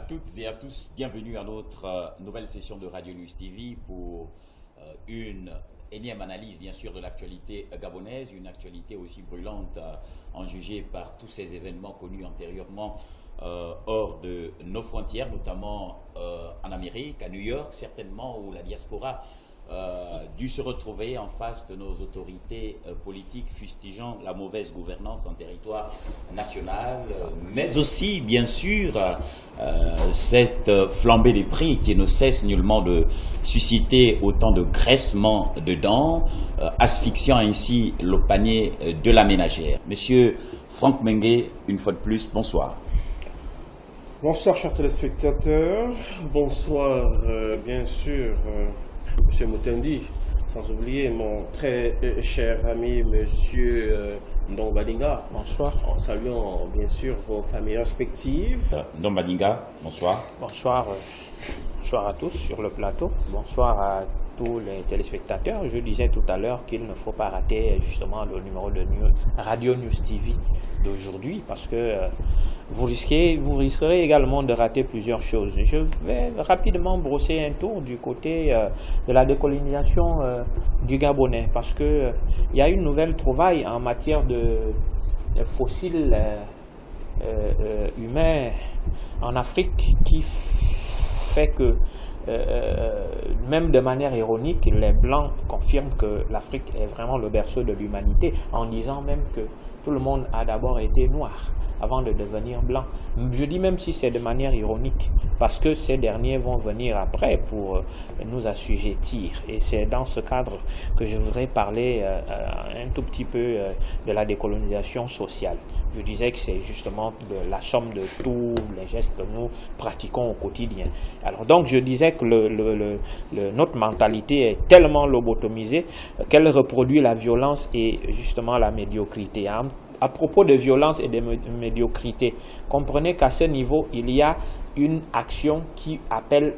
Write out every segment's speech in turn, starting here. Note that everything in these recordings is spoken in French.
toutes et à tous, bienvenue à notre nouvelle session de Radio News TV pour une énième analyse bien sûr de l'actualité gabonaise, une actualité aussi brûlante en jugée par tous ces événements connus antérieurement hors de nos frontières, notamment en Amérique, à New York certainement, où la diaspora dû se retrouver en face de nos autorités politiques fustigeant la mauvaise gouvernance en territoire national, mais aussi, bien sûr, cette flambée des prix qui ne cesse nullement de susciter autant de graissements de dents, asphyxiant ainsi le panier de la ménagère. Monsieur Franck Mengue, une fois de plus, bonsoir. Bonsoir, chers téléspectateurs. Bonsoir, bien sûr, Monsieur Mutendi, sans oublier mon très cher ami, Monsieur Ndombadinga. Bonsoir. En saluant, bien sûr, vos familles respectives. Ndombadinga, bonsoir. Bonsoir. Bonsoir à tous sur le plateau. Bonsoir à tous les téléspectateurs. Je disais tout à l'heure qu'il ne faut pas rater justement le numéro de Radio News TV d'aujourd'hui parce que vous risquerez également de rater plusieurs choses. Je vais rapidement brosser un tour du côté de la décolonisation du Gabonais parce que il y a une nouvelle trouvaille en matière de fossiles humains en Afrique qui fait que même de manière ironique, les Blancs confirment que l'Afrique est vraiment le berceau de l'humanité en disant même que tout le monde a d'abord été noir avant de devenir blanc. Je dis même si c'est de manière ironique, parce que ces derniers vont venir après pour nous assujettir. Et c'est dans ce cadre que je voudrais parler un tout petit peu de la décolonisation sociale. Je disais que c'est justement la somme de tous les gestes que nous pratiquons au quotidien. Alors donc je disais que notre mentalité est tellement lobotomisée qu'elle reproduit la violence et justement la médiocrité. À propos de violence et de médiocrité, comprenez qu'à ce niveau, il y a une action qui appelle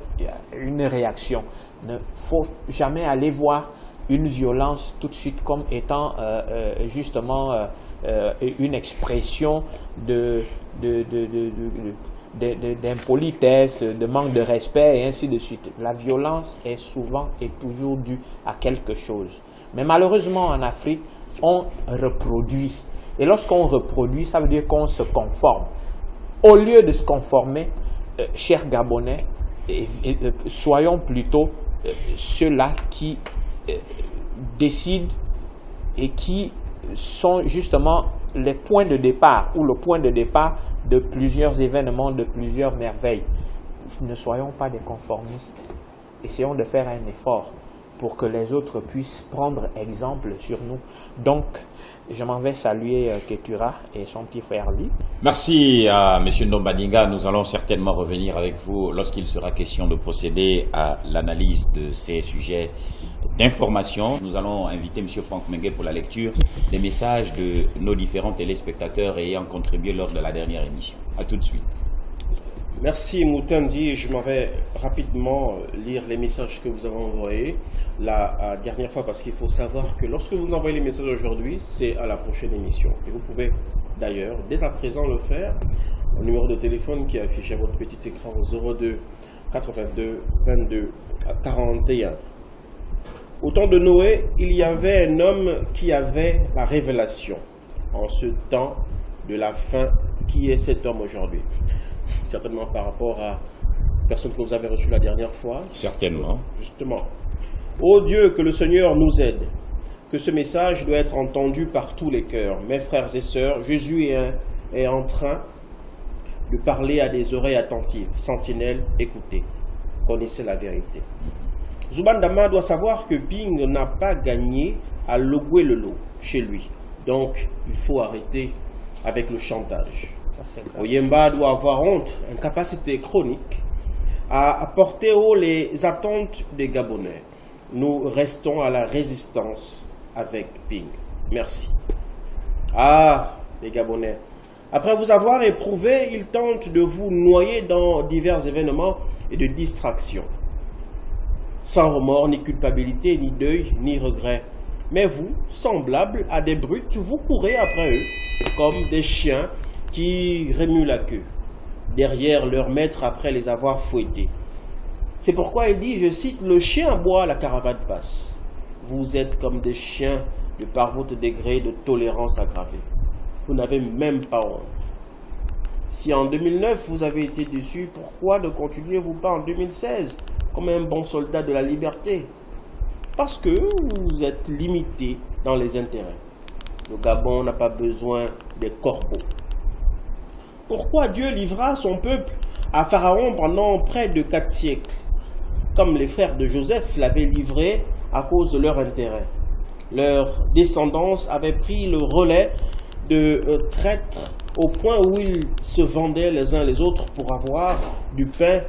une réaction. Il ne faut jamais aller voir une violence tout de suite comme étant justement une expression d'impolitesse, de manque de respect et ainsi de suite. La violence est souvent et toujours due à quelque chose. Mais malheureusement en Afrique, on reproduit. Et lorsqu'on reproduit, ça veut dire qu'on se conforme. Au lieu de se conformer, chers Gabonais, soyons plutôt ceux-là qui décident et qui sont justement les points de départ ou le point de départ de plusieurs événements, de plusieurs merveilles. Ne soyons pas des conformistes. Essayons de faire un effort pour que les autres puissent prendre exemple sur nous. Donc, je m'en vais saluer Ketura et son petit frère Lee. Merci à M. Ndombadinga. Nous allons certainement revenir avec vous lorsqu'il sera question de procéder à l'analyse de ces sujets d'information. Nous allons inviter M. Franck Mengue pour la lecture des messages de nos différents téléspectateurs ayant contribué lors de la dernière émission. A tout de suite. Merci Mutendi. Je m'en vais rapidement lire les messages que vous avez envoyés la dernière fois parce qu'il faut savoir que lorsque vous envoyez les messages aujourd'hui, c'est à la prochaine émission. Et vous pouvez d'ailleurs dès à présent le faire au numéro de téléphone qui est affiché à votre petit écran au 02 82 22 41. Au temps de Noé, il y avait un homme qui avait la révélation. En ce temps de la fin, qui est cet homme aujourd'hui? Certainement par rapport à la personne que vous avez reçue la dernière fois. Certainement. Justement. Ô Dieu, que le Seigneur nous aide, que ce message doit être entendu par tous les cœurs. Mes frères et sœurs, Jésus est en train de parler à des oreilles attentives. Sentinelles, écoutez, connaissez la vérité. Zubandama doit savoir que Ping n'a pas gagné à loguer le lot chez lui. Donc, il faut arrêter avec le chantage. Oyemba doit avoir honte, une capacité chronique à apporter haut les attentes des Gabonais. Nous restons à la résistance avec Ping. Merci. Ah, les Gabonais. Après vous avoir éprouvé, ils tentent de vous noyer dans divers événements et de distractions. Sans remords, ni culpabilité, ni deuil, ni regret. Mais vous, semblables à des brutes, vous courez après eux comme des chiens qui remuent la queue. derrière leur maître après les avoir fouettés. C'est pourquoi il dit, je cite, « Le chien aboie, la caravane passe. Vous êtes comme des chiens de par votre degré de tolérance aggravé. Vous n'avez même pas honte. Si en 2009 vous avez été déçu, pourquoi ne continuez-vous pas en 2016 comme un bon soldat de la liberté? Parce que vous êtes limité dans les intérêts. Le Gabon n'a pas besoin des corbeaux. Pourquoi Dieu livra son peuple à Pharaon pendant près de 4 siècles, comme les frères de Joseph l'avaient livré à cause de leur intérêt? Leur descendance avait pris le relais de traîtres au point où ils se vendaient les uns les autres pour avoir du pain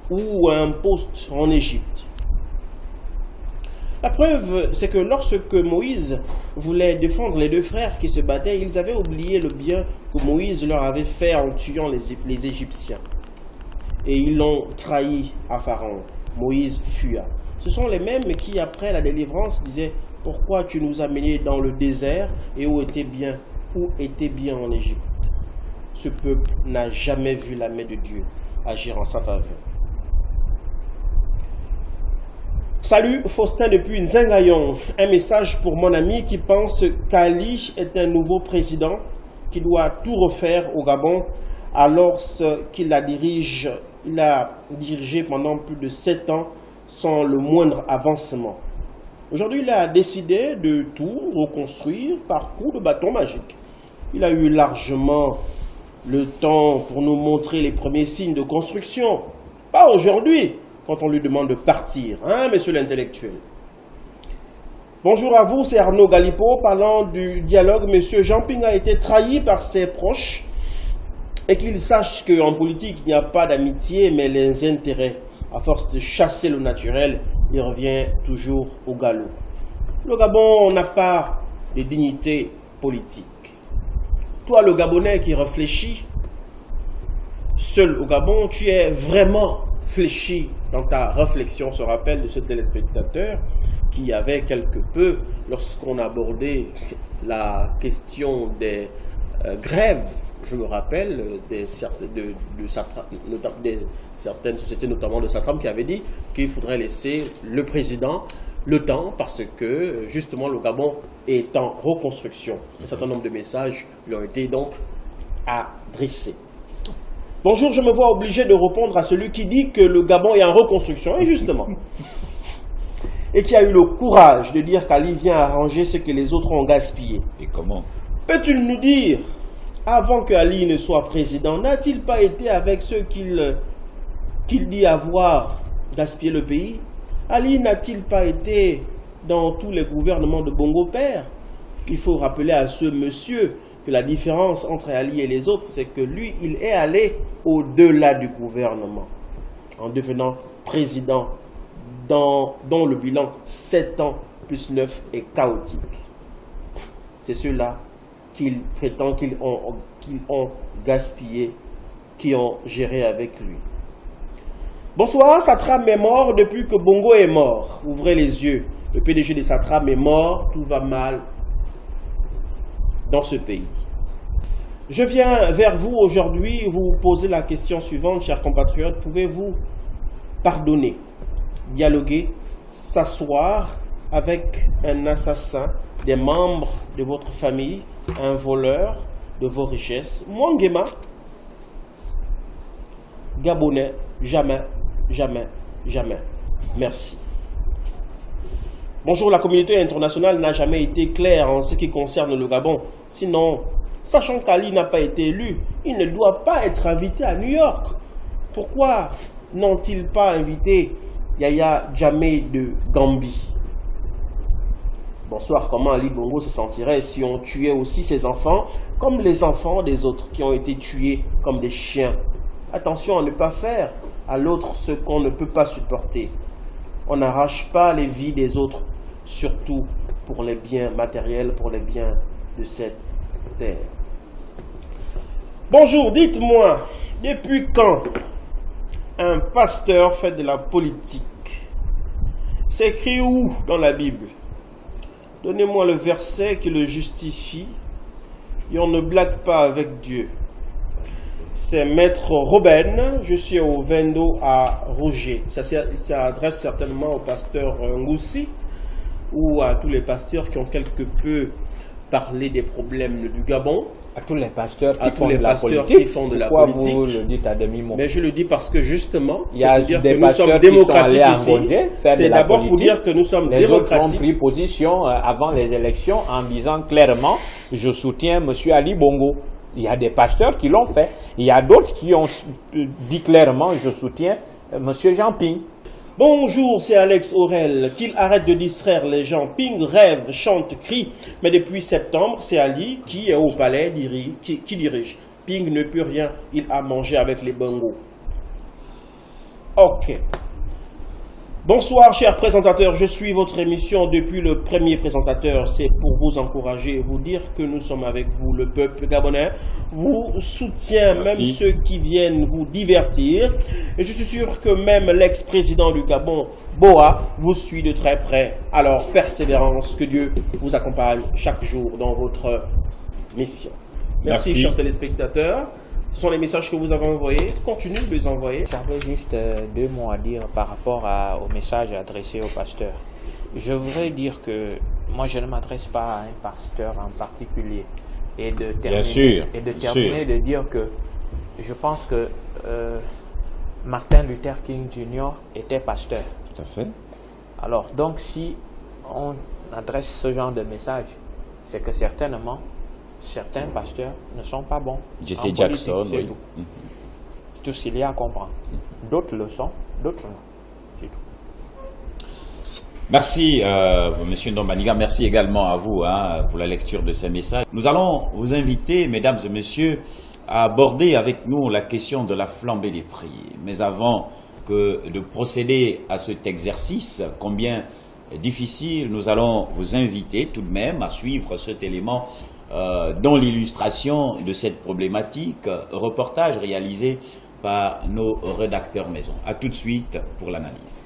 ou un poste en Égypte. La preuve, c'est que lorsque Moïse voulait défendre les 2 frères qui se battaient, ils avaient oublié le bien que Moïse leur avait fait en tuant les Égyptiens. Et ils l'ont trahi à Pharaon. Moïse fuya. Ce sont les mêmes qui, après la délivrance, disaient « Pourquoi tu nous as menés dans le désert et où était bien en Égypte ?» Ce peuple n'a jamais vu la main de Dieu agir en sa faveur. Salut, Faustin depuis Nzengayon. Un message pour mon ami qui pense qu'Ali est un nouveau président qui doit tout refaire au Gabon alors qu'il a dirigé pendant plus de 7 ans sans le moindre avancement. Aujourd'hui, il a décidé de tout reconstruire par coup de bâton magique. Il a eu largement le temps pour nous montrer les premiers signes de construction. Pas aujourd'hui, quand on lui demande de partir, hein, monsieur l'intellectuel. Bonjour à vous, c'est Arnaud Galipo. Parlant du dialogue, monsieur Jean-Ping a été trahi par ses proches et qu'il sache qu'en politique, il n'y a pas d'amitié, mais les intérêts. À force de chasser le naturel, il revient toujours au galop. Le Gabon n'a pas de dignité politique. Toi, le Gabonais qui réfléchit, seul au Gabon, tu es vraiment fléchi dans ta réflexion. On se rappelle de ce téléspectateur qui avait quelque peu, lorsqu'on abordait la question des grèves, je me rappelle, certaines sociétés, notamment de Satram, qui avaient dit qu'il faudrait laisser le président le temps parce que, justement, le Gabon est en reconstruction. Un certain nombre de messages lui ont été donc adressés. Bonjour, je me vois obligé de répondre à celui qui dit que le Gabon est en reconstruction, et justement. Et qui a eu le courage de dire qu'Ali vient arranger ce que les autres ont gaspillé. Et comment? Peux-tu nous dire, avant qu'Ali ne soit président, n'a-t-il pas été avec ceux qu'il dit avoir gaspillé le pays? Ali n'a-t-il pas été dans tous les gouvernements de Bongo Père? Il faut rappeler à ce monsieur que la différence entre Ali et les autres, c'est que lui, il est allé au-delà du gouvernement, en devenant président dont le bilan 7 ans plus 9 est chaotique. C'est ceux-là qu'il prétend qu'ils ont gaspillé, qui ont géré avec lui. Bonsoir, Satram est mort depuis que Bongo est mort. Ouvrez les yeux. Le PDG de Satram est mort, tout va mal dans ce pays. Je viens vers vous aujourd'hui vous poser la question suivante, chers compatriotes. Pouvez-vous pardonner, dialoguer, s'asseoir avec un assassin, des membres de votre famille, un voleur de vos richesses? Mwangema, Gabonais, jamais, jamais, jamais. Merci. Bonjour, la communauté internationale n'a jamais été claire en ce qui concerne le Gabon. Sinon, sachant qu'Ali n'a pas été élu, il ne doit pas être invité à New York. Pourquoi n'ont-ils pas invité Yaya Jammeh de Gambie? Bonsoir, comment Ali Bongo se sentirait si on tuait aussi ses enfants comme les enfants des autres qui ont été tués comme des chiens? Attention à ne pas faire à l'autre ce qu'on ne peut pas supporter. On n'arrache pas les vies des autres, surtout pour les biens matériels, pour les biens de cette terre. Bonjour, dites-moi, depuis quand un pasteur fait de la politique? C'est écrit où dans la Bible? Donnez-moi le verset qui le justifie et on ne blague pas avec Dieu. c'est Maître Robin. Je suis au Vendo à Roger. Ça adresse certainement au pasteur Ngoussi ou à tous les pasteurs qui ont quelque peu parlé des problèmes du Gabon. À tous les pasteurs qui font de la politique. Pourquoi vous le dites à demi-mot? Mais je le dis parce que justement, il y a dire des que nous sommes pasteurs démocratiques qui sont allés ici. C'est d'abord pour dire que nous sommes les démocratiques. Les autres ont pris position avant les élections en disant clairement « Je soutiens M. Ali Bongo ». Il y a des pasteurs qui l'ont fait. Il y a d'autres qui ont dit clairement « Je soutiens M. Jean Ping ». Bonjour, c'est Alex Aurel. Qu'il arrête de distraire les gens. Ping rêve, chante, crie. Mais depuis septembre, c'est Ali qui est au palais qui dirige. Ping ne peut rien. Il a mangé avec les bongos. Ok. Bonsoir, chers présentateurs. Je suis votre émission depuis le premier présentateur. C'est pour vous encourager et vous dire que nous sommes avec vous, le peuple gabonais. Vous soutient, même ceux qui viennent vous divertir. Et je suis sûr que même l'ex-président du Gabon, Boa, vous suit de très près. Alors, persévérance, que Dieu vous accompagne chaque jour dans votre mission. Merci. Chers téléspectateurs. Ce sont les messages que vous avez envoyés. Continuez de les envoyer. J'avais juste 2 mots à dire par rapport au message adressé au pasteur. Je voudrais dire que moi, je ne m'adresse pas à un pasteur en particulier. Et de terminer, de dire que je pense que Martin Luther King Jr. était pasteur. Tout à fait. Alors, donc, si on adresse ce genre de message, c'est que certainement, certains pasteurs ne sont pas bons. Jesse Jackson, oui. Tout ce qu'il y a à comprendre. D'autres le sont, d'autres non. C'est tout. Merci, Monsieur Ndombaniga. Merci également à vous pour la lecture de ces messages. Nous allons vous inviter, mesdames et messieurs, à aborder avec nous la question de la flambée des prix. Mais avant de procéder à cet exercice, combien difficile, nous allons vous inviter tout de même à suivre cet élément dans l'illustration de cette problématique, reportage réalisé par nos rédacteurs maison. A tout de suite pour l'analyse.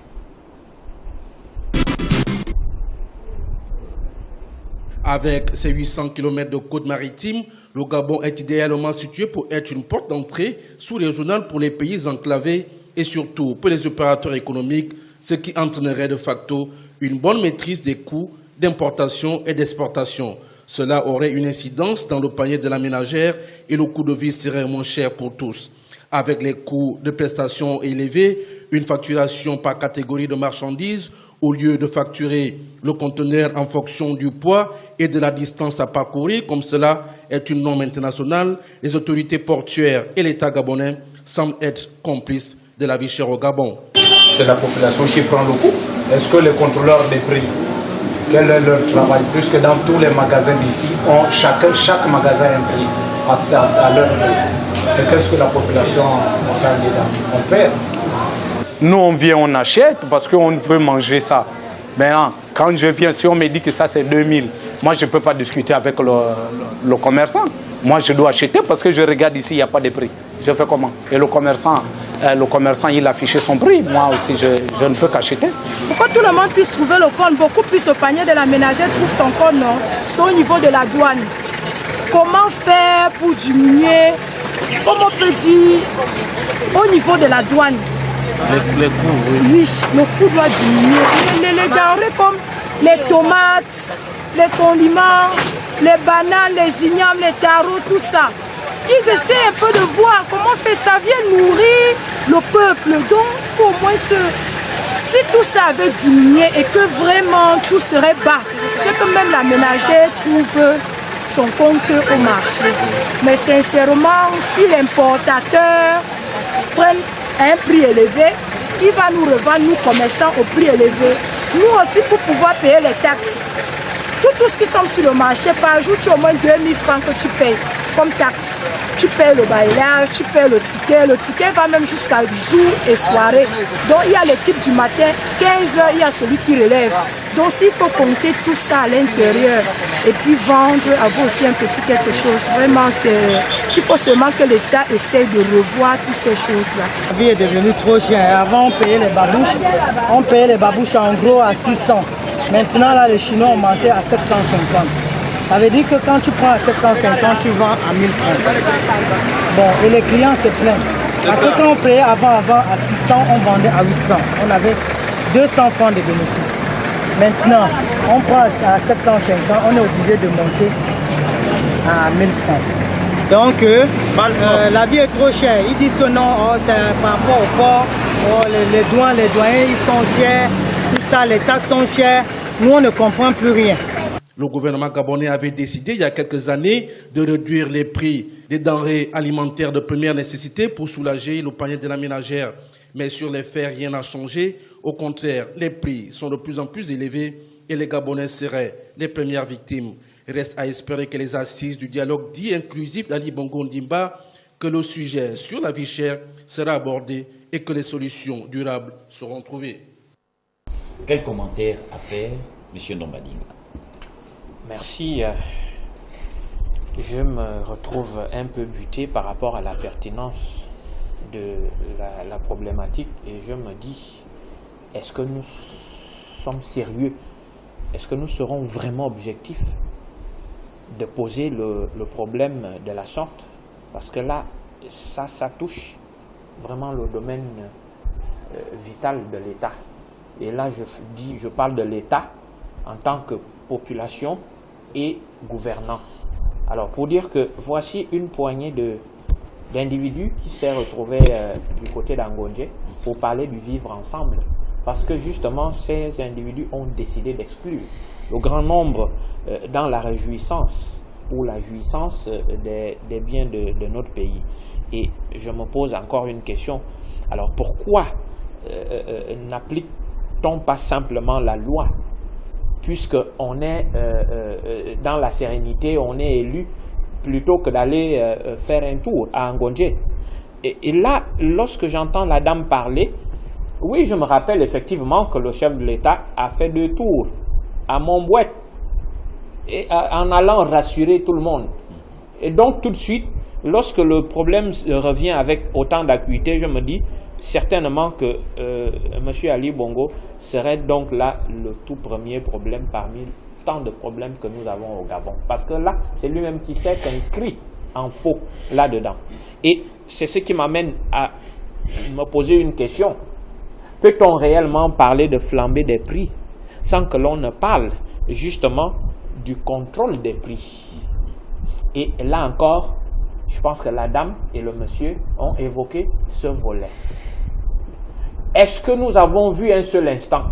Avec ses 800 km de côte maritime, le Gabon est idéalement situé pour être une porte d'entrée sous-régionale pour les pays enclavés et surtout pour les opérateurs économiques, ce qui entraînerait de facto une bonne maîtrise des coûts d'importation et d'exportation. Cela aurait une incidence dans le panier de la ménagère et le coût de vie serait moins cher pour tous. Avec les coûts de prestations élevés, une facturation par catégorie de marchandises, au lieu de facturer le conteneur en fonction du poids et de la distance à parcourir, comme cela est une norme internationale, les autorités portuaires et l'État gabonais semblent être complices de la vie chère au Gabon. C'est la population qui prend le coup. Est-ce que les contrôleurs des prix, quel est leur travail? Puisque dans tous les magasins d'ici, chaque magasin a un prix à leur prix. Et qu'est-ce que la population fait dedans? On perd. Nous, on vient, on achète parce qu'on veut manger ça. Maintenant, quand je viens, si on me dit que ça c'est 2000, moi je ne peux pas discuter avec le commerçant. Moi je dois acheter parce que je regarde ici, il n'y a pas de prix. Je fais comment? Et le commerçant, il affichait son prix. Moi aussi, je ne peux qu'acheter. Pour que tout le monde puisse trouver le compte, beaucoup plus au panier de la ménagère trouve son compte, non? C'est au niveau de la douane. Comment faire pour diminuer, comment on peut dire, au niveau de la douane? Les coûts, oui, le coût doit diminuer. Les denrées comme les tomates, les condiments, les bananes, les ignames, les tarots, tout ça. Ils essaient un peu de voir comment faire ça vient nourrir le peuple. Donc, il faut au moins si tout ça avait diminué et que vraiment tout serait bas, c'est que même la ménagère trouve son compte au marché. Mais sincèrement, si l'importateur prend un prix élevé, il va nous revendre, nous commerçants, au prix élevé. Nous aussi, pour pouvoir payer les taxes. Tout ce qui sont sur le marché, par jour, tu as au moins 2000 francs que tu payes comme taxe. Tu payes le bailage, tu payes le ticket. Le ticket va même jusqu'à jour et soirée. Donc, il y a l'équipe du matin, 15 h, il y a celui qui relève. Donc, s'il faut compter tout ça à l'intérieur et puis vendre à vous aussi un petit quelque chose, vraiment, il faut seulement que l'État essaie de revoir toutes ces choses-là. La vie est devenue trop chère. Avant, on payait les babouches en gros à 600. Maintenant, là, les Chinois ont monté à 750. Ça veut dire que quand tu prends à 750, tu vends à 1000 francs. Bon, et les clients se plaignent. Parce que quand on payait avant à 600, on vendait à 800. On avait 200 francs de bénéfices. Maintenant, on prend à 750, on est obligé de monter à 1000 francs. Donc, la vie est trop chère. Ils disent que non, c'est par rapport au port, les douaniers, ils sont chers, tout ça, les taxes sont chères. Nous, on ne comprend plus rien. Le gouvernement gabonais avait décidé il y a quelques années de réduire les prix des denrées alimentaires de première nécessité pour soulager le panier de la ménagère. Mais sur les faits, rien n'a changé. Au contraire, les prix sont de plus en plus élevés et les Gabonais seraient les premières victimes. Il reste à espérer que les assises du dialogue dit inclusif d'Ali Bongo Ondimba, que le sujet sur la vie chère sera abordé et que les solutions durables seront trouvées. Quel commentaire à faire, M. Ndombadinga? Merci. Je me retrouve un peu buté par rapport à la pertinence de la problématique et je me dis, est-ce que nous sommes sérieux? Est-ce que nous serons vraiment objectifs de poser le problème de la sorte? Parce que là, ça touche vraiment le domaine vital de l'État. Et là, je parle de l'État en tant que population et gouvernant. Alors, pour dire que voici une poignée d'individus qui s'est retrouvée du côté d'Angonje pour parler du vivre ensemble. Parce que justement, ces individus ont décidé d'exclure le grand nombre dans la réjouissance ou la jouissance des biens de notre pays. Et je me pose encore une question. Alors, pourquoi n'applique-t-on pas simplement la loi? Puisqu'on est dans la sérénité, on est élu, plutôt que d'aller faire un tour à Angonje. Et là, lorsque j'entends la dame parler, oui, je me rappelle effectivement que le chef de l'État a fait 2 tours à Montbouette et en allant rassurer tout le monde. Et donc tout de suite, lorsque le problème revient avec autant d'acuité, je me dis certainement que M. Ali Bongo serait donc là le tout premier problème parmi tant de problèmes que nous avons au Gabon. Parce que là, c'est lui-même qui s'est inscrit en faux là-dedans. Et c'est ce qui m'amène à me poser une question. Peut-on réellement parler de flambée des prix sans que l'on ne parle justement du contrôle des prix? Et là encore, je pense que la dame et le monsieur ont évoqué ce volet. Est-ce que nous avons vu un seul instant,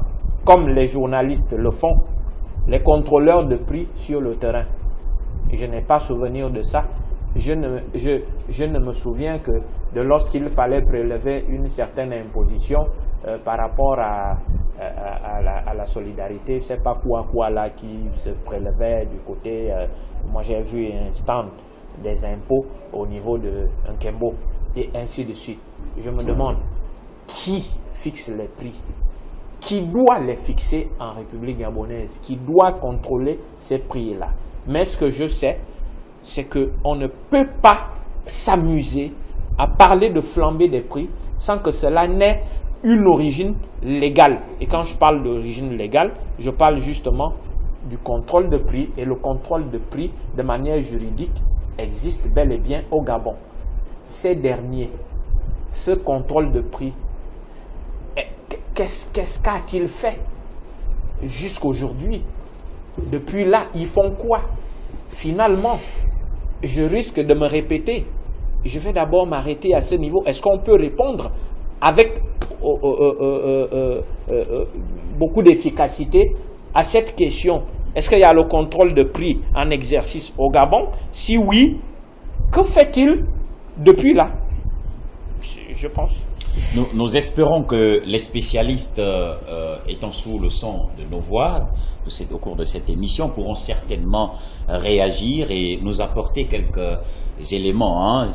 comme les journalistes le font, les contrôleurs de prix sur le terrain? Je n'ai pas souvenir de ça. Je ne me souviens que de lorsqu'il fallait prélever une certaine imposition par rapport à la solidarité, c'est pas quoi là qui se prélevait du côté. Moi j'ai vu un stand des impôts au niveau de Nkembo et ainsi de suite. Je me demande qui fixe les prix, qui doit les fixer en République gabonaise, qui doit contrôler ces prix-là. Mais ce que je sais, c'est qu'on ne peut pas s'amuser à parler de flambée des prix sans que cela n'ait une origine légale. Et quand je parle d'origine légale, je parle justement du contrôle de prix. Et le contrôle de prix, de manière juridique, existe bel et bien au Gabon. Ces derniers, ce contrôle de prix, qu'est-ce qu'a-t-il fait jusqu'aujourd'hui? Depuis là, ils font quoi? Finalement, je risque de me répéter. Je vais d'abord m'arrêter à ce niveau. Est-ce qu'on peut répondre avec beaucoup d'efficacité à cette question? Est-ce qu'il y a le contrôle de prix en exercice au Gabon? Si oui, que fait-il depuis là? Je pense. Nous espérons que les spécialistes étant sous le son de nos voix au cours de cette émission pourront certainement réagir et nous apporter quelques éléments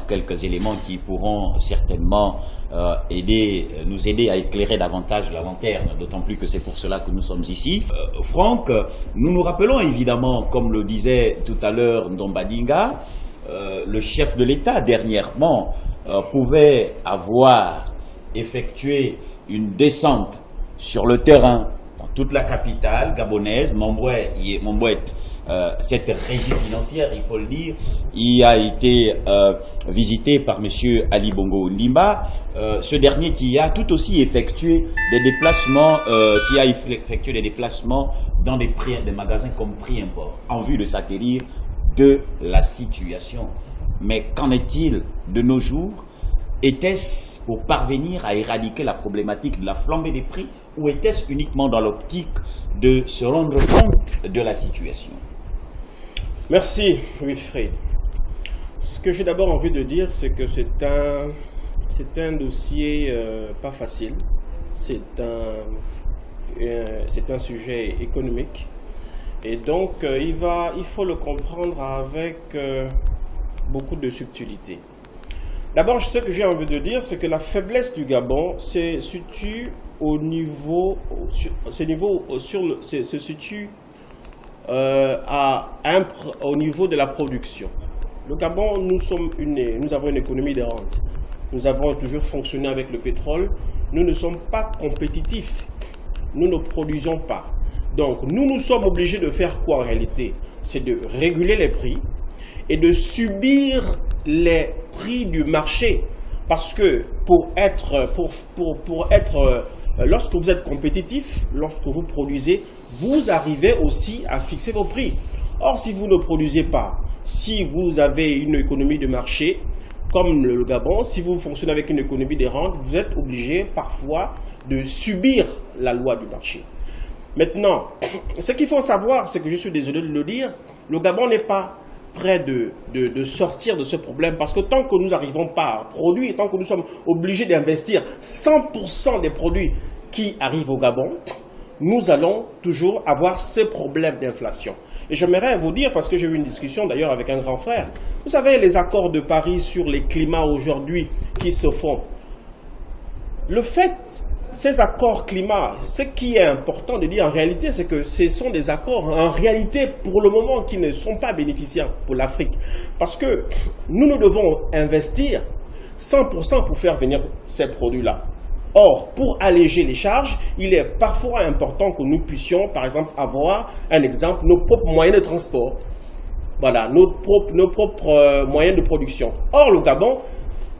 qui pourront certainement nous aider à éclairer davantage la lanterne, d'autant plus que c'est pour cela que nous sommes ici. Franck, nous nous rappelons évidemment, comme le disait tout à l'heure Ndombadinga, le chef de l'État dernièrement pouvait avoir effectué une descente sur le terrain dans toute la capitale gabonaise, Mombouet, cette régie financière, il faut le dire, il a été visité par M. Ali Bongo Ndimba, ce dernier qui a tout aussi effectué des déplacements, dans des magasins comme Prix Import, en vue de s'acquérir de la situation. Mais qu'en est-il de nos jours? Était-ce pour parvenir à éradiquer la problématique de la flambée des prix ou était-ce uniquement dans l'optique de se rendre compte de la situation? Merci, Wilfried. Ce que j'ai d'abord envie de dire, c'est que c'est un dossier pas facile. C'est un sujet économique. Et donc, il faut le comprendre avec beaucoup de subtilité. D'abord, ce que j'ai envie de dire, c'est que la faiblesse du Gabon se situe au niveau de la production. Le Gabon, nous avons une économie de rente. Nous avons toujours fonctionné avec le pétrole. Nous ne sommes pas compétitifs. Nous ne produisons pas. Donc, nous sommes obligés de faire quoi en réalité? C'est de réguler les prix et de subir les prix du marché. Parce que lorsque vous êtes compétitif, lorsque vous produisez, vous arrivez aussi à fixer vos prix. Or, si vous ne produisez pas, si vous avez une économie de marché, comme le Gabon, si vous fonctionnez avec une économie de rente, vous êtes obligé parfois de subir la loi du marché. Maintenant, ce qu'il faut savoir, c'est que je suis désolé de le dire, le Gabon n'est pas près de sortir de ce problème parce que tant que nous n'arrivons pas à produire, tant que nous sommes obligés d'investir 100% des produits qui arrivent au Gabon, nous allons toujours avoir ces problèmes d'inflation. Et j'aimerais vous dire, parce que j'ai eu une discussion d'ailleurs avec un grand frère, vous savez les accords de Paris sur les climats aujourd'hui qui se font. Le fait, ces accords climat, ce qui est important de dire en réalité, c'est que ce sont des accords en réalité pour le moment qui ne sont pas bénéficiaires pour l'Afrique. Parce que nous devons investir 100% pour faire venir ces produits-là. Or, pour alléger les charges, il est parfois important que nous puissions, par exemple, avoir un exemple, nos propres moyens de transport. Voilà, nos propres moyens de production. Or, le Gabon,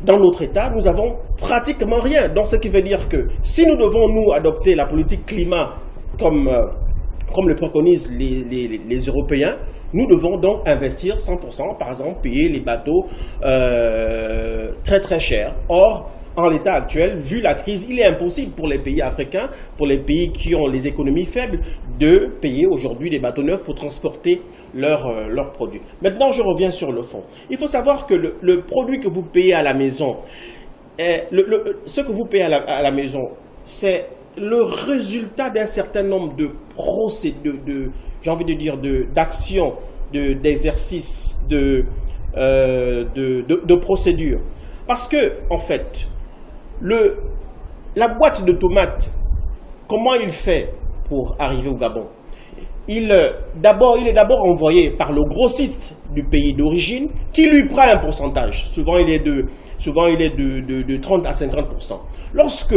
dans notre État, nous avons pratiquement rien. Donc, ce qui veut dire que si nous devons, nous, adopter la politique climat comme le préconisent les Européens, nous devons donc investir 100%, par exemple, payer les bateaux très très chers. Or, en l'état actuel, vu la crise, il est impossible pour les pays africains, pour les pays qui ont les économies faibles, de payer aujourd'hui des bateaux neufs pour transporter leurs produits. Maintenant, je reviens sur le fond. Il faut savoir que le produit que vous payez à la maison, ce que vous payez à la maison, c'est le résultat d'un certain nombre de procédures, j'ai envie de dire, d'actions, d'exercices, de procédures. Parce que, en fait, la boîte de tomates, comment il fait pour arriver au Gabon? Il est d'abord envoyé par le grossiste du pays d'origine qui lui prend un pourcentage. Souvent, il est de 30 à 50%. Lorsque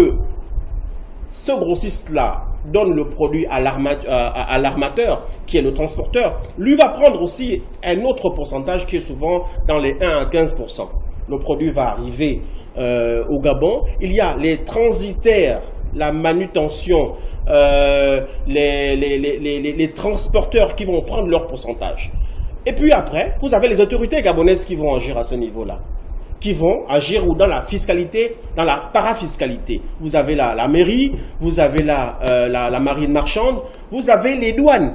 ce grossiste-là donne le produit à l'armateur, qui est le transporteur, lui va prendre aussi un autre pourcentage qui est souvent dans les 1 à 15%. Le produit va arriver au Gabon. Il y a les transitaires, la manutention, les transporteurs qui vont prendre leur pourcentage. Et puis après, vous avez les autorités gabonaises qui vont agir à ce niveau-là, qui vont agir ou dans la fiscalité, dans la parafiscalité. Vous avez la mairie, vous avez la marine marchande, vous avez les douanes,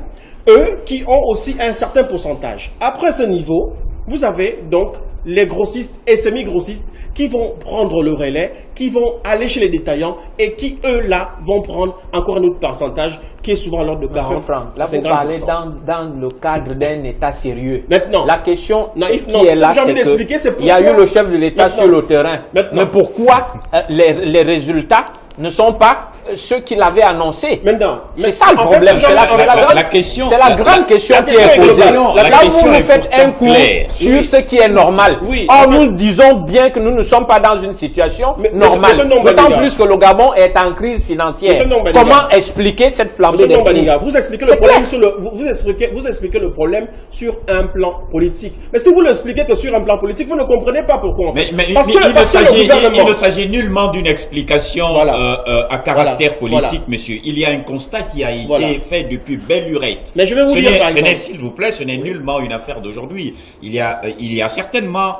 eux qui ont aussi un certain pourcentage. Après ce niveau, vous avez donc les grossistes et semi-grossistes qui vont prendre le relais, qui vont aller chez les détaillants et qui, eux-là, vont prendre encore un autre pourcentage qui est souvent l'ordre de 40%. Monsieur Franck, là, vous parlez dans le cadre d'un État sérieux. Maintenant, la question qui est là, c'est qu'il y a eu le chef de l'État sur le terrain. Mais pourquoi les résultats ne sont pas ceux qui l'avaient annoncé. Maintenant, c'est ça le problème. C'est la grande question qui est posée. Là, vous nous faites un cours sur ce qui est normal. Or, nous disons bien que nous ne sommes pas dans une situation normale. D'autant plus que le Gabon est en crise financière. Comment expliquer cette flambée des prix? Vous expliquez le problème sur un plan politique. Mais si vous l'expliquez que sur un plan politique, vous ne comprenez pas pourquoi. Mais il ne s'agit nullement d'une explication à caractère politique, monsieur. Il y a un constat qui a été fait depuis belle lurette. Mais je vais vous dire, par exemple, s'il vous plaît, ce n'est nullement une affaire d'aujourd'hui. Il y a certainement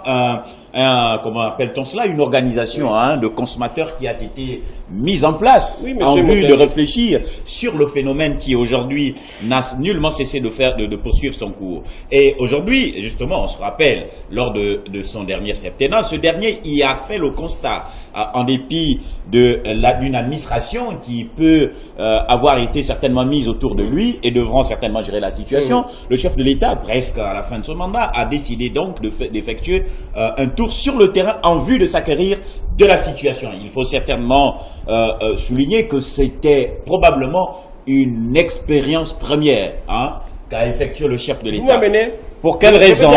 comment appelle-t-on cela, une organisation de consommateurs qui a été mise en place en vue de réfléchir sur le phénomène qui aujourd'hui n'a nullement cessé de poursuivre son cours. Et aujourd'hui, justement, on se rappelle, lors de son dernier septennat, ce dernier y a fait le constat, en dépit d'une administration qui peut avoir été certainement mise autour de lui et devront certainement gérer la situation, le chef de l'État, presque à la fin de son mandat, a décidé donc d'effectuer un tour sur le terrain en vue de s'acquérir de la situation. Il faut certainement souligner que c'était probablement une expérience première qu'a effectué le chef de l'État. Pour quelle raison?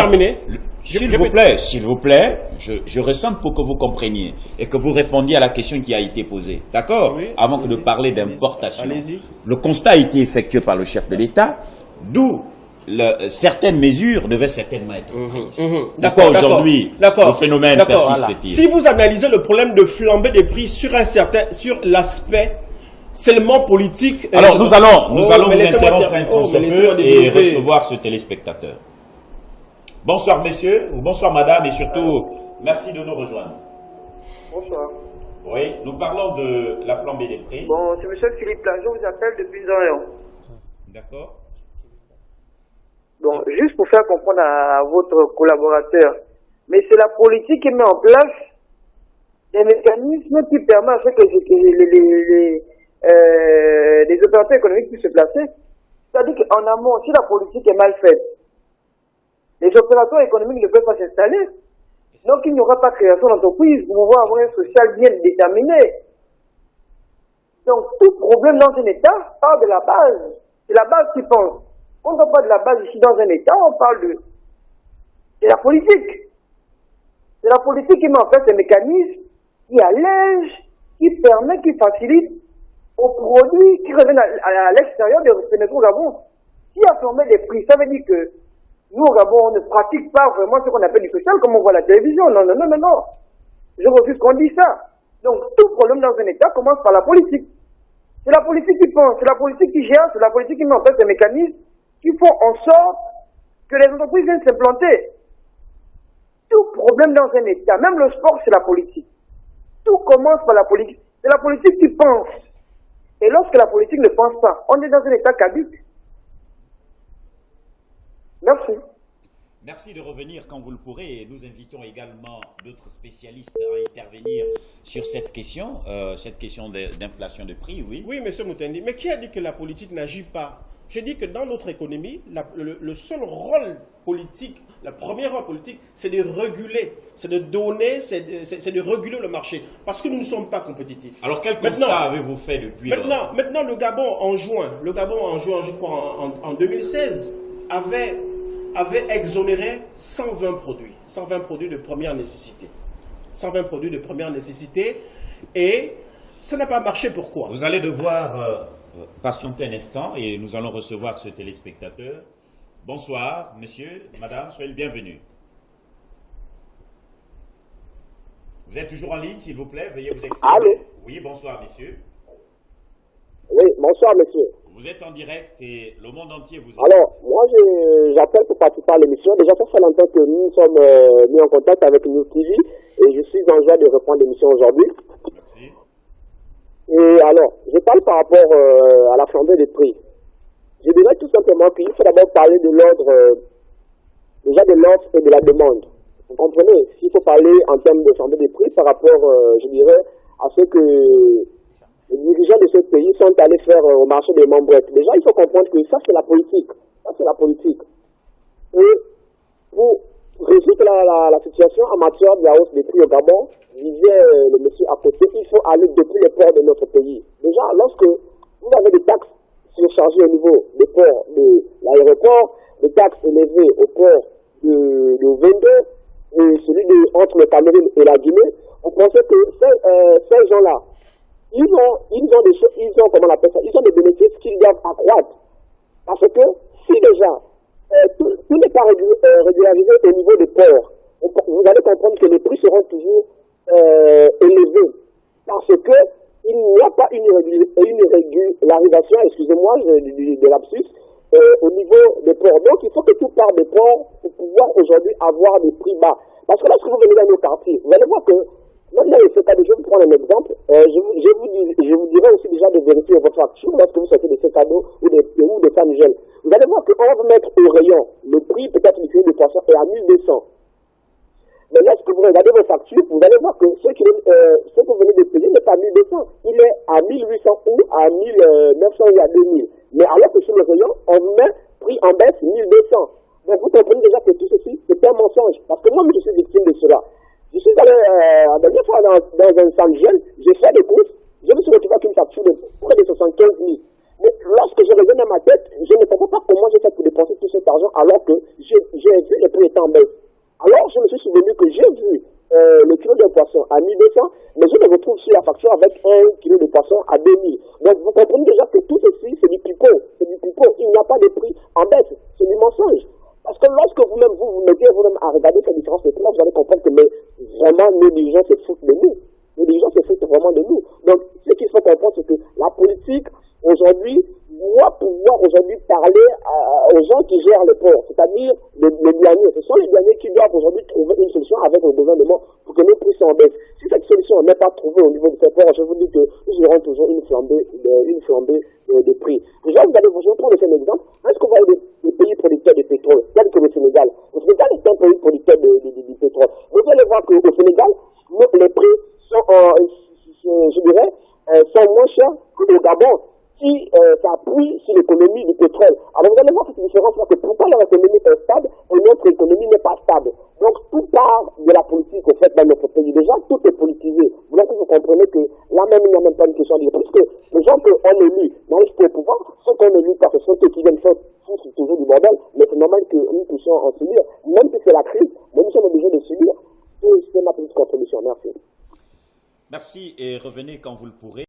S'il vous plaît, je ressens pour que vous compreniez et que vous répondiez à la question qui a été posée. D'accord? Avant que de parler d'importation. Le constat a été effectué par le chef de l'État, d'où certaines mesures devaient certainement être prises. Pourquoi aujourd'hui le phénomène persiste-t-il? Si vous analysez le problème de flambée des prix sur l'aspect seulement politique... Alors nous allons vous interrompre un peu et recevoir ce téléspectateur. Bonsoir messieurs, ou bonsoir madame, et surtout, merci de nous rejoindre. Bonsoir. Oui, nous parlons de la flambée des prix. Bon, c'est monsieur Philippe Lajon, je vous appelle depuis Zorion. D'accord. Donc, juste pour faire comprendre à votre collaborateur, mais c'est la politique qui met en place des mécanismes qui permettent à ce que les opérateurs économiques puissent se placer. C'est-à-dire qu'en amont, si la politique est mal faite, les opérateurs économiques ne peuvent pas s'installer. Donc, il n'y aura pas de création d'entreprise. Nous devons avoir un social bien déterminé. Donc, tout problème dans un État part de la base. C'est la base qui pense. On ne parle pas de la base ici dans un État, on parle de la politique. C'est la politique qui met en place des mécanismes qui allègent, qui permettent, qui facilitent aux produits qui reviennent à l'extérieur de pénétrer au Gabon. Si on flambé des prix, ça veut dire que nous, au Gabon, on ne pratique pas vraiment ce qu'on appelle du social, comme on voit à la télévision. Non. Je refuse qu'on dise ça. Donc, tout problème dans un État commence par la politique. C'est la politique qui pense, c'est la politique qui gère, c'est la politique qui met en place des mécanismes qui font en sorte que les entreprises viennent s'implanter. Tout problème dans un État, même le sport, c'est la politique. Tout commence par la politique. C'est la politique qui pense. Et lorsque la politique ne pense pas, on est dans un État caduc. Merci. Merci de revenir quand vous le pourrez et nous invitons également d'autres spécialistes à intervenir sur cette question d'inflation de prix, oui. Oui, M. Moutendi, mais qui a dit que la politique n'agit pas? Je dis que dans notre économie, le seul rôle politique, le premier rôle politique, c'est de réguler, c'est de donner, c'est de réguler le marché, parce que nous ne sommes pas compétitifs. Alors quel constat avez-vous fait depuis Maintenant, le Gabon en juin, je crois en 2016, avait exonéré 120 produits de première nécessité. 120 produits de première nécessité, et ça n'a pas marché. Pourquoi? Vous allez devoir patienter un instant et nous allons recevoir ce téléspectateur. Bonsoir, monsieur, madame, soyez le bienvenu. Vous êtes toujours en ligne, s'il vous plaît, veuillez vous exprimer. Allô? Oui, bonsoir, monsieur. Oui, bonsoir, monsieur. Vous êtes en direct et le monde entier vous entend. Alors, moi, j'appelle pour participer à l'émission. Déjà, ça fait longtemps que nous sommes mis en contact avec New TV et je suis en joie de reprendre l'émission aujourd'hui. Merci. Et alors, je parle par rapport à la flambée des prix. Je dirais tout simplement qu'il faut d'abord parler de l'ordre, déjà de l'offre et de la demande. Vous comprenez? S'il faut parler en termes de flambée des prix par rapport, je dirais, à ce que les dirigeants de ce pays sont allés faire au marché des membrettes. Déjà, il faut comprendre que ça, c'est la politique. Ça, c'est la politique. Et pour résoudre la situation en matière de la hausse des prix au Gabon, disait le monsieur à côté, il faut aller depuis les ports de notre pays. Déjà, lorsque vous avez des taxes surchargées au niveau des ports de l'aéroport, des taxes élevées au port de Vendée et celui entre le Cameroun et la Guinée, on pensait que ces gens-là, ils ont des choses, comment on appelle ça, ils ont des bénéfices qu'ils doivent accroître. Parce que si déjà tout n'est pas régularisé au niveau des ports, vous allez comprendre que les prix seront toujours élevés. Parce que il n'y a pas une régularisation, excusez-moi, de lapsus, au niveau des ports. Donc il faut que tout part des ports pour pouvoir aujourd'hui avoir des prix bas. Parce que lorsque vous venez dans nos quartiers, vous allez voir que, maintenant, je vais vous prendre un exemple. Je vous dirai aussi déjà de vérifier votre facture lorsque vous sortez de ces cadeaux ou des Saint-Michel. Vous allez voir qu'on va vous mettre au rayon le prix peut-être du kilo de poisson est à 1200. Mais lorsque vous regardez vos factures, vous allez voir que ce que vous venez de payer n'est pas à 1200. Il est à 1800 ou à 1900 ou à 2000. Mais alors que sur le rayon, on vous met prix en baisse 1200. Donc vous comprenez déjà que tout ceci, c'est un mensonge. Parce que moi, je suis victime de cela. Je suis allé la dernière fois dans un Saint-Michel, j'ai fait des courses, je me suis retrouvé avec une facture de près de 75 000. Mais lorsque je reviens dans ma tête, je ne comprends pas comment j'ai fait pour dépenser tout cet argent alors que j'ai vu les prix étant en baisse. Alors je me suis souvenu que j'ai vu le kilo de poisson à 1200, mais je me retrouve sur la facture avec un kilo de poisson à 2000. Donc vous comprenez déjà que tout ceci, c'est du pipeau. C'est du pipeau. Il n'y a pas de prix en baisse. C'est du mensonge. Parce que lorsque vous-même, vous mettez vous-même à regarder cette différence de prix, vous allez comprendre que vraiment, nos dirigeants se foutent de nous. Nos dirigeants se foutent vraiment de nous. Donc, ce qu'il faut comprendre, c'est que la politique, aujourd'hui, doit pouvoir aujourd'hui parler aux gens qui gèrent les ports, c'est-à-dire les douaniers. Ce sont les douaniers qui doivent aujourd'hui trouver une solution avec le gouvernement pour que nos prix soient en baisse. Si cette solution n'est pas trouvée au niveau de ces ports, je vous dis que nous aurons toujours une flambée de prix. Déjà, vous allez vous prendre un exemple. Est-ce qu'on va avoir des pays producteurs de pétrole, tel que le Sénégal? Le Sénégal est un pays producteur de pétrole. Vous allez voir qu'au Sénégal, les prix sont, je dirais, sont moins chers qu'au Gabon, qui s'appuie sur l'économie du pétrole. Alors vous allez voir cette différence-là, que pourquoi leur économie est stable et notre économie n'est pas stable. Donc tout part de la politique, au fait, dans notre pays. Déjà, tout est politisé. Vous comprenez que là même, il n'y a même pas une question de parce que les gens qu'on élit n'arrivent pas au pouvoir, ceux qu'on élit pas, ce sont ceux qui viennent faire toujours du bordel, mais c'est normal que nous puissions en subir, même si c'est la crise, mais nous sommes obligés de subir. C'est ma petite contribution. Merci. Merci et revenez quand vous le pourrez.